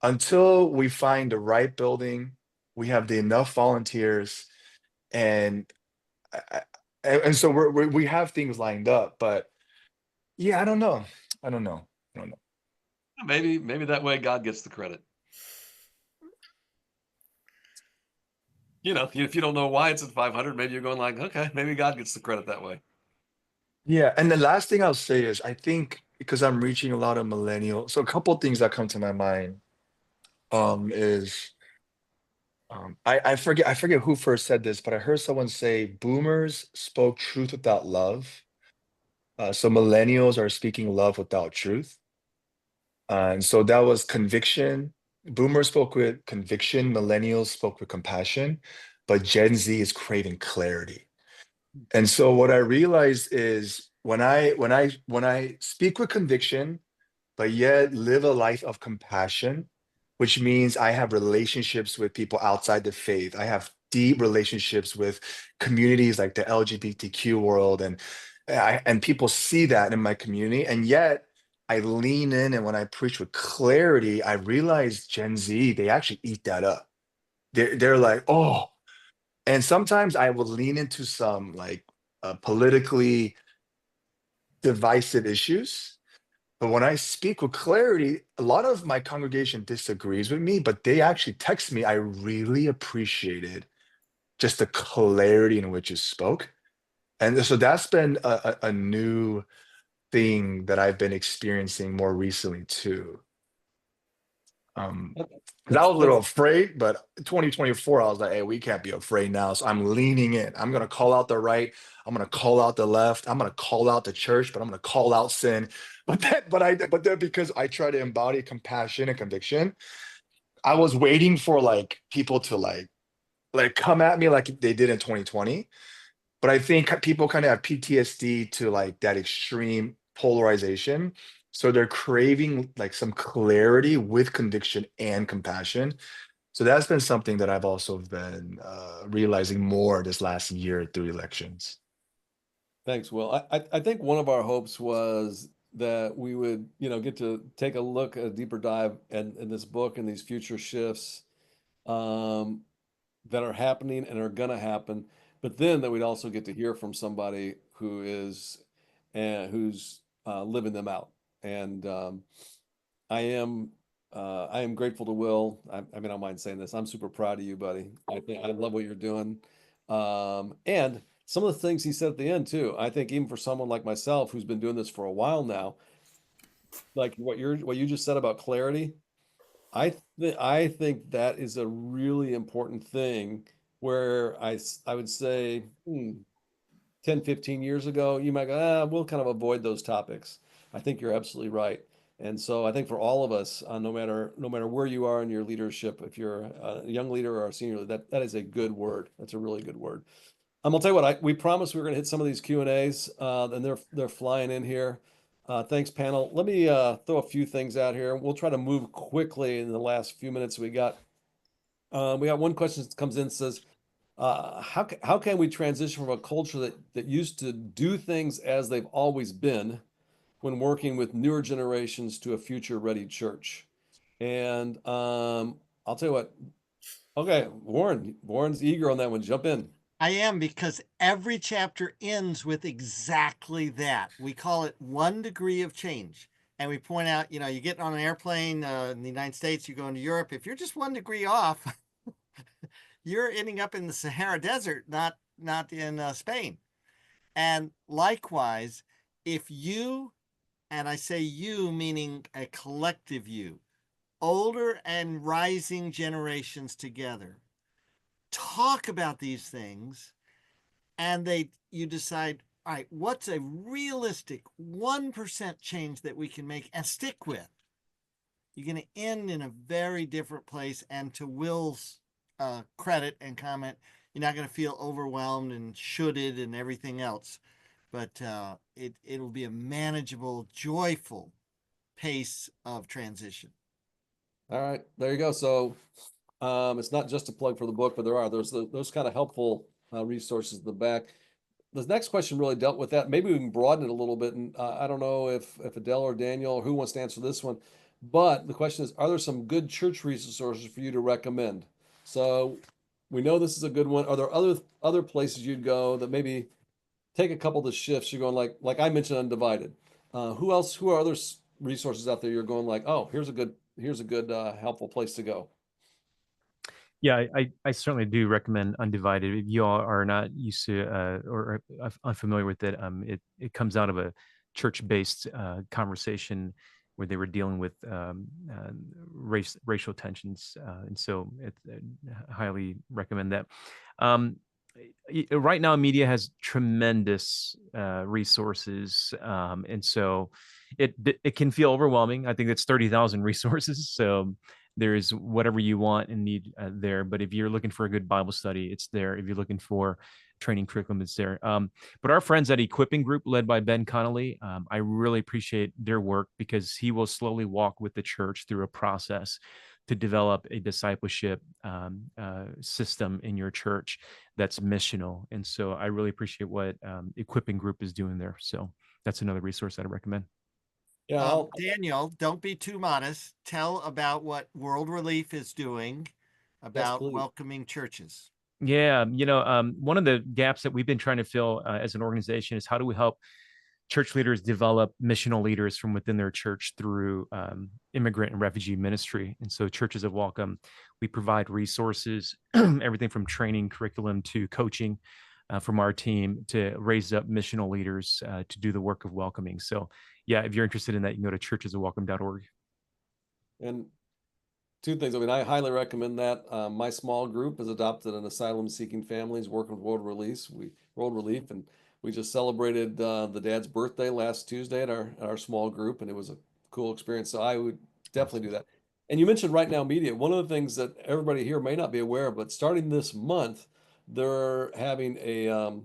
until we find the right building, we have the enough volunteers, and I, and so we have things lined up, but yeah, I don't know. I don't know. I don't know. Maybe that way God gets the credit. You know, if you don't know why it's at 500, maybe you're going like, okay, maybe God gets the credit that way. Yeah, and the last thing I'll say is I think because I'm reaching a lot of millennials, so a couple of things that come to my mind is I forget who first said this, but I heard someone say boomers spoke truth without love. So millennials are speaking love without truth. And so that was conviction. Boomers spoke with conviction, millennials spoke with compassion, but Gen Z is craving clarity. And so what I realized is when I speak with conviction, but yet live a life of compassion, which means I have relationships with people outside the faith. I have deep relationships with communities like the LGBTQ world, and people see that in my community. And yet I lean in, and when I preach with clarity, I realize Gen Z, they actually eat that up. They're like, oh, and sometimes I will lean into some like politically divisive issues. But when I speak with clarity, a lot of my congregation disagrees with me, but they actually text me, I really appreciated just the clarity in which you spoke. And so that's been a new thing that I've been experiencing more recently too. 'Cause I was a little afraid, but 2024, I was like, hey, we can't be afraid now. So I'm leaning in. I'm gonna call out the right, I'm gonna call out the left, I'm gonna call out the church, but I'm gonna call out sin. But then because I try to embody compassion and conviction, I was waiting for like people to like come at me like they did in 2020. But I think people kind of have PTSD to like that extreme polarization. So they're craving like some clarity with conviction and compassion. So that's been something that I've also been realizing more this last year through elections. Thanks, Will. I think one of our hopes was that we would, get to take a look, a deeper dive in this book and these future shifts um, that are happening and are gonna happen, but then that we'd also get to hear from somebody who's living them out. And I am I am grateful to Will. I mean, I don't mind saying this. I'm super proud of you, buddy. I think I love what you're doing. And some of the things he said at the end too. I think even for someone like myself who's been doing this for a while now, like what you just said about clarity, I think that is a really important thing where I would say 10, 15 years ago, you might go, we'll kind of avoid those topics. I think you're absolutely right. And so I think for all of us, no matter where you are in your leadership, if you're a young leader or a senior leader, that is a good word. That's a really good word. I'll tell you what, we promised we were going to hit some of these Q&As, and they're flying in here. Thanks, panel. Let me throw a few things out here. We'll try to move quickly in the last few minutes we got. We got one question that comes in that says, how can we transition from a culture that used to do things as they've always been when working with newer generations to a future ready church? And I'll tell you what. Okay, Warren's eager on that one. Jump in. I am, because every chapter ends with exactly that. We call it 1 degree of change. And we point out, you get on an airplane in the United States, you go into Europe. If you're just 1 degree off, you're ending up in the Sahara Desert, not in Spain. And likewise, if you, and I say you meaning a collective you, older and rising generations together, talk about these things, and you decide, all right, what's a realistic 1% change that we can make and stick with, you're going to end in a very different place. And to Will's credit and comment, you're not going to feel overwhelmed and shoulded and everything else, but it'll be a manageable, joyful pace of transition. All right, there you go. So it's not just a plug for the book, but there's those kind of helpful resources at the back. The next question really dealt with that. Maybe we can broaden it a little bit. And I don't know if Adelle or Daniel or who wants to answer this one, but the question is, are there some good church resources for you to recommend? So we know this is a good one. Are there other places you'd go that maybe take a couple of the shifts? You're going like I mentioned, Undivided. Who are other resources out there you're going like, oh, here's a good helpful place to go? Yeah, I certainly do recommend Undivided. If you all are not used to or unfamiliar with it, it comes out of a church-based conversation where they were dealing with racial tensions, and so I highly recommend that. Right now, media has tremendous resources, and so it can feel overwhelming. I think it's 30,000 resources, so there's whatever you want and need there. But if you're looking for a good Bible study, it's there. If you're looking for training curriculum, it's there. But our friends at Equipping Group, led by Ben Connolly, I really appreciate their work, because he will slowly walk with the church through a process to develop a discipleship system in your church that's missional. And so I really appreciate what Equipping Group is doing there. So that's another resource that I recommend. Yeah, Daniel, don't be too modest. Tell about what World Relief is doing about welcoming churches. Yeah, one of the gaps that we've been trying to fill as an organization is, how do we help church leaders develop missional leaders from within their church through immigrant and refugee ministry. And so Churches of Welcome, we provide resources, everything from training curriculum to coaching from our team to raise up missional leaders to do the work of welcoming. So yeah, if you're interested in that, you can go to churchesofwelcome.org. And two things. I mean, I highly recommend that. My small group has adopted an asylum-seeking families working with World Relief, and we just celebrated the dad's birthday last Tuesday at our small group, and it was a cool experience. So I would definitely do that. And you mentioned Right Now Media. One of the things that everybody here may not be aware of, but starting this month, they're having a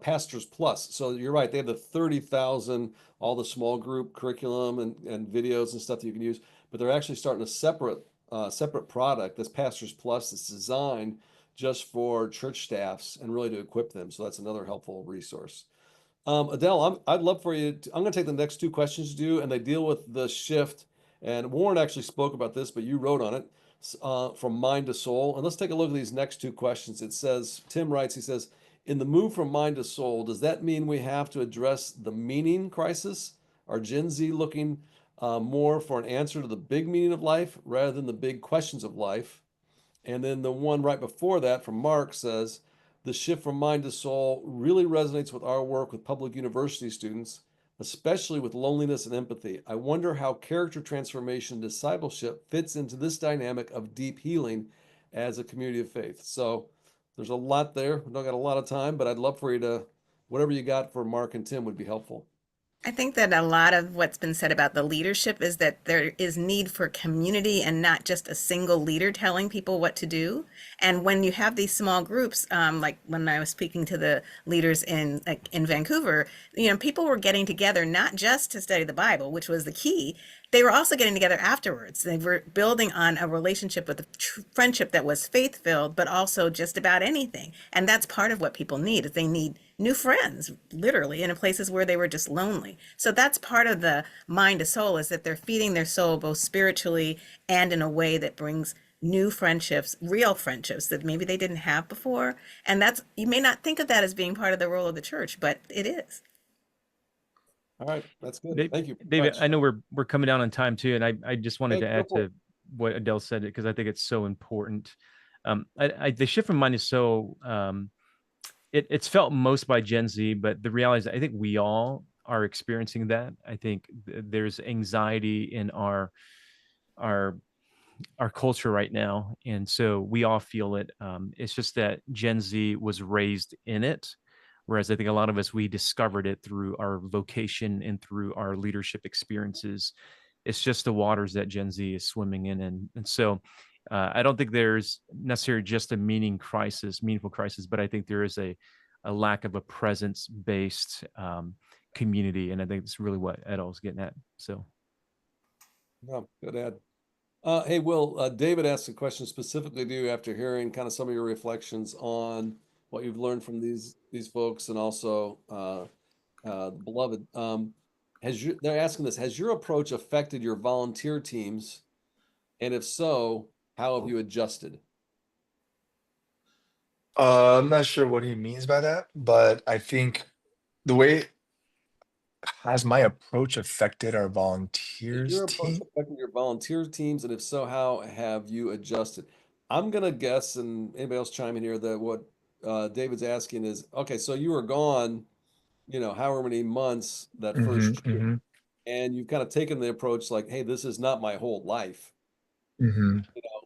Pastors Plus. So you're right, they have the 30,000, all the small group curriculum and videos and stuff that you can use, but they're actually starting a separate product, this Pastors Plus, that's designed just for church staffs and really to equip them. So that's another helpful resource. Adelle, I'd love for you I'm going to take the next two questions to you, and they deal with the shift. And Warren actually spoke about this, but you wrote on it, from mind to soul. And let's take a look at these next two questions. It says, Tim writes, he says, in the move from mind to soul, does that mean we have to address the meaning crisis? Are Gen Z looking more for an answer to the big meaning of life rather than the big questions of life? And then the one right before that from Mark says, the shift from mind to soul really resonates with our work with public university students, especially with loneliness and empathy. I wonder how character transformation and discipleship fits into this dynamic of deep healing as a community of faith. So there's a lot there. We don't got a lot of time, but I'd love for you to, whatever you got for Mark and Tim would be helpful. I think that a lot of what's been said about the leadership is that there is need for community and not just a single leader telling people what to do. And when you have these small groups, like when I was speaking to the leaders in Vancouver, people were getting together not just to study the Bible, which was the key. They were also getting together afterwards. They were building on a relationship with a friendship that was faith-filled, but also just about anything. And that's part of what people need, is they need new friends, literally, in places where they were just lonely. So that's part of the mind to soul, is that they're feeding their soul both spiritually and in a way that brings new friendships, real friendships that maybe they didn't have before. And that's, you may not think of that as being part of the role of the church, but it is. All right, that's good. Thank you. David, I know we're coming down on time too, and I just wanted to add to what Adelle said, because I think it's so important. The shift from mind to soul, it's felt most by Gen Z, but the reality is I think we all are experiencing that. I think there's anxiety in our culture right now, and so we all feel it. It's just that Gen Z was raised in it, whereas I think a lot of us, we discovered it through our vocation and through our leadership experiences. It's just the waters that Gen Z is swimming in. And so I don't think there's necessarily just a meaningful crisis, but I think there is a lack of a presence-based community. And I think that's really what Adelle's getting at. So. No, good add. Hey, Will, David asked a question specifically to you after hearing kind of some of your reflections on what you've learned from these folks, and also the beloved. They're asking this, has your approach affected your volunteer teams? And if so, how have you adjusted? I'm not sure what he means by that, but I think the way has my approach affected our Has volunteers your approach team? affected your volunteer teams? And if so, how have you adjusted? I'm gonna guess, and anybody else chime in here, that what David's asking is, okay, so you were gone, however many months that Hmm. first year, and you've kind of taken the approach like, hey, this is not my whole life. Hmm.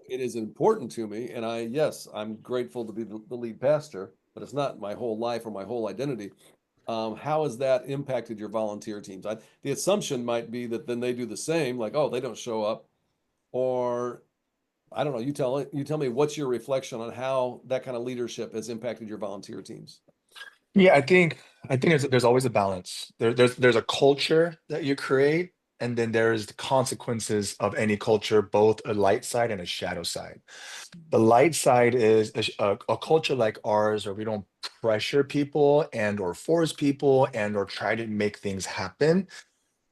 It is important to me, and yes, I'm grateful to be the lead pastor, but it's not my whole life or my whole identity. How has that impacted your volunteer teams? The assumption might be that then they do the same, like, oh, they don't show up, or I don't know. You tell me, what's your reflection on how that kind of leadership has impacted your volunteer teams? Yeah, I think there's always a balance. There's a culture that you create, and then there's the consequences of any culture, both a light side and a shadow side. The light side is a culture like ours, where we don't pressure people and or force people and or try to make things happen.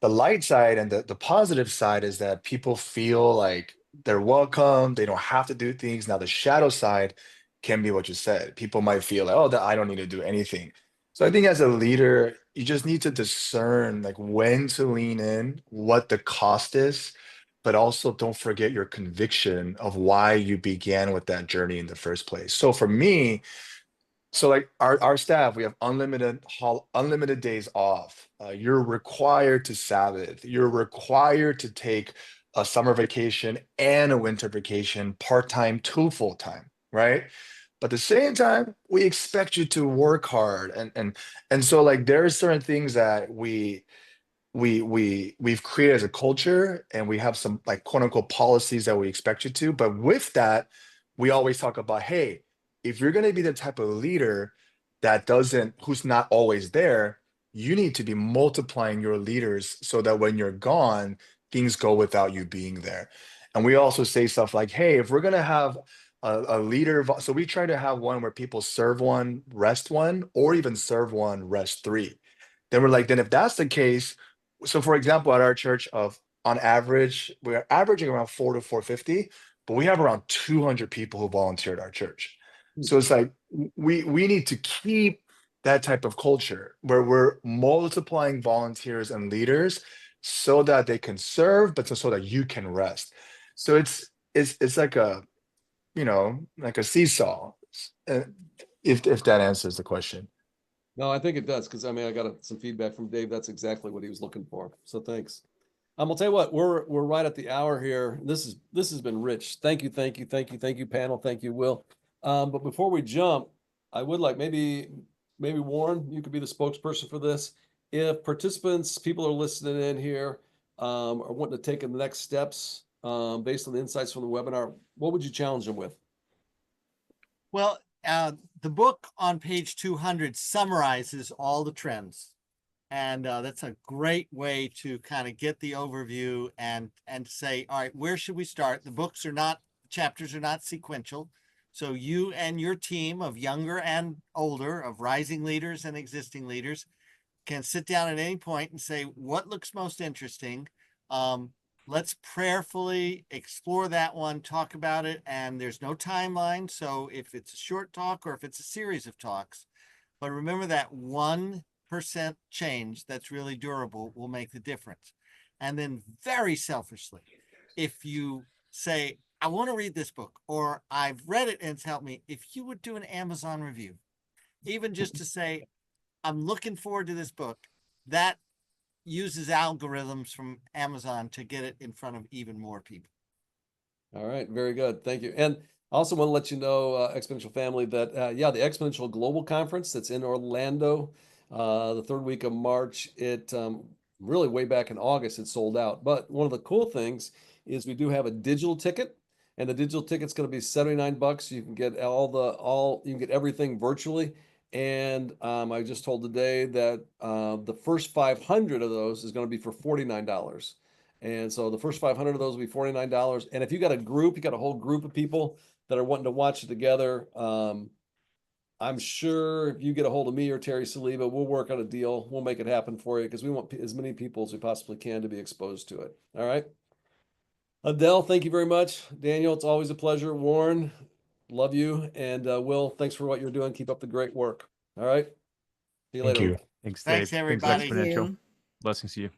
The light side and the positive side is that people feel like they're welcome, they don't have to do things. Now the shadow side can be what you said. People might feel like, oh, that I don't need to do anything. So I think as a leader, you just need to discern like when to lean in, what the cost is, but also don't forget your conviction of why you began with that journey in the first place. So for me, so like our staff, we have unlimited days off. You're required to Sabbath. You're required to take a summer vacation and a winter vacation, part-time to full-time, right? But at the same time, we expect you to work hard. And so like there are certain things that we've created as a culture, and we have some like quote unquote policies that we expect you to. But with that, we always talk about, hey, if you're going to be the type of leader who's not always there, you need to be multiplying your leaders so that when you're gone, things go without you being there. And we also say stuff like, hey, if we're going to have a leader, so we try to have one where people serve one, rest one, or even serve one, rest three. Then we're like, then if that's the case, so for example, at our church, on average, we're averaging around 4 to 450, but we have around 200 people who volunteer at our church. So it's like we need to keep that type of culture where we're multiplying volunteers and leaders so that they can serve, but so that you can rest. So it's like a, like a seesaw. uh, if that answers the question. No, I think it does, because I mean, I got some feedback from Dave. That's exactly what he was looking for. So thanks. I'll tell you what, we're right at the hour here. This has been rich. Thank you, thank you, thank you, thank you, panel. Thank you, Will. But before we jump, I would like maybe Warren, you could be the spokesperson for this. If participants, people are listening in here, are wanting to take the next steps based on the insights from the webinar, what would you challenge them with? Well, the book on page 200 summarizes all the trends. And that's a great way to kind of get the overview and say, all right, where should we start? Chapters are not sequential. So you and your team of younger and older, of rising leaders and existing leaders, can sit down at any point and say, what looks most interesting? Let's prayerfully explore that one, talk about it. And there's no timeline. So if it's a short talk or if it's a series of talks, but remember that 1% change that's really durable will make the difference. And then very selfishly, if you say, I want to read this book, or I've read it and it's helped me, if you would do an Amazon review, even just to say, I'm looking forward to this book, that uses algorithms from Amazon to get it in front of even more people. All right, very good. Thank you. And I also want to let you know, Exponential family, that the Exponential Global Conference that's in Orlando, the third week of March, it really way back in August, it sold out. But one of the cool things is we do have a digital ticket, and the digital ticket's going to be $79. You can get you can get everything virtually. And I just told today that the first 500 of those is going to be for $49. And so the first 500 of those will be $49. And if you got a whole group of people that are wanting to watch it together, I'm sure if you get a hold of me or Terry Saliba, we'll work on a deal. We'll make it happen for you, because we want as many people as we possibly can to be exposed to it. All right. Adelle, thank you very much. Daniel, it's always a pleasure. Warren, love you. And Will, thanks for what you're doing. Keep up the great work. All right. See you Thank later. you. Thanks, Thanks, Dave. everybody. Thanks, Exponential. you. Blessings to you.